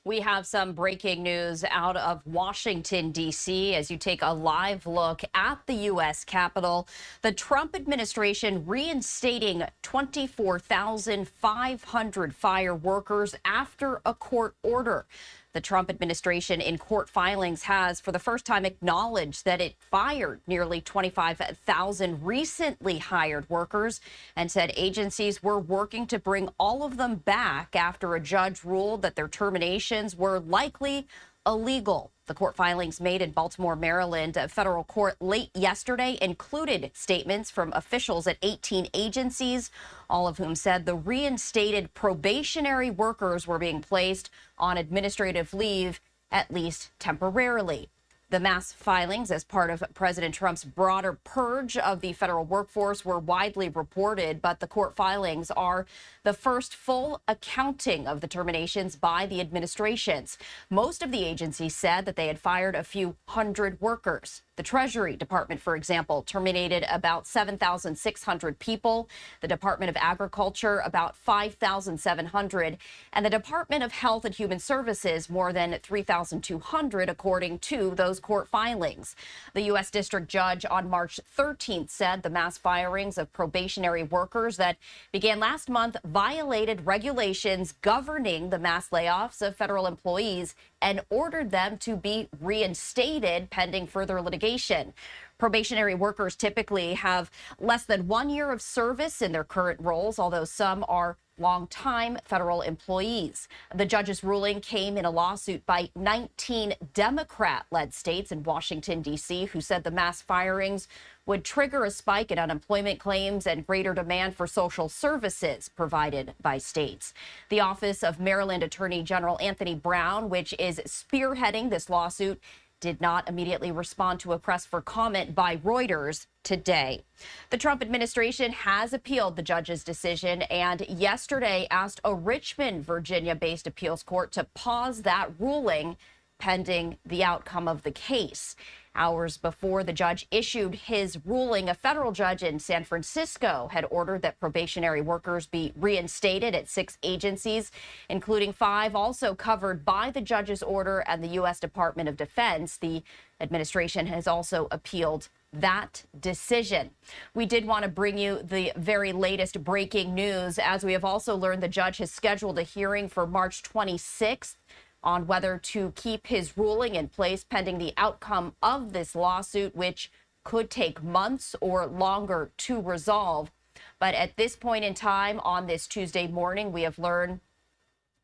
We have some breaking news out of Washington, D.C. as you take a live look at the U.S. Capitol. The Trump administration reinstating 24,500 fire workers after a court order. The Trump administration in court filings has for the first time acknowledged that it fired nearly 25,000 recently hired workers and said agencies were working to bring all of them back after a judge ruled that their terminations were likely illegal. The court filings made in Baltimore, Maryland, a federal court late yesterday included statements from officials at 18 agencies, all of whom said the reinstated probationary workers were being placed on administrative leave, at least temporarily. The mass filings as part of President Trump's broader purge of the federal workforce were widely reported, but the court filings are the first full accounting of the terminations by the administrations. Most of the agencies said that they had fired a few hundred workers. The Treasury Department, for example, terminated about 7,600 people, the Department of Agriculture about 5,700, and the Department of Health and Human Services more than 3,200, according to those court filings. The U.S. District Judge on March 13th said the mass firings of probationary workers that began last month violated regulations governing the mass layoffs of federal employees and ordered them to be reinstated pending further litigation. Probationary workers typically have less than 1 year of service in their current roles, although some are longtime federal employees. The judge's ruling came in a lawsuit by 19 Democrat-led states in Washington, D.C., who said the mass firings would trigger a spike in unemployment claims and greater demand for social services provided by states. The Office of Maryland Attorney General Anthony Brown, which is spearheading this lawsuit, did not immediately respond to a press for comment by Reuters today. The Trump administration has appealed the judge's decision and yesterday asked a Richmond, Virginia-based appeals court to pause that ruling pending the outcome of the case. Hours before the judge issued his ruling, a federal judge in San Francisco had ordered that probationary workers be reinstated at 6 agencies, including 5 also covered by the judge's order and the U.S. Department of Defense. The administration has also appealed that decision. We did want to bring you the very latest breaking news, as we have also learned the judge has scheduled a hearing for March 26th on whether to keep his ruling in place pending the outcome of this lawsuit, which could take months or longer to resolve. But at this point in time, on this Tuesday morning, we have learned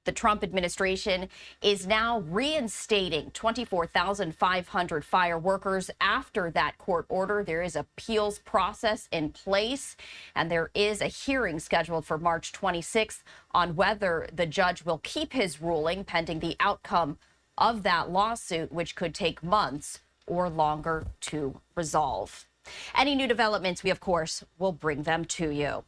the Trump administration is now reinstating 24,500 fire workers after that court order. There is an appeals process in place, and there is a hearing scheduled for March 26th on whether the judge will keep his ruling pending the outcome of that lawsuit, which could take months or longer to resolve. Any new developments, we, of course, will bring them to you.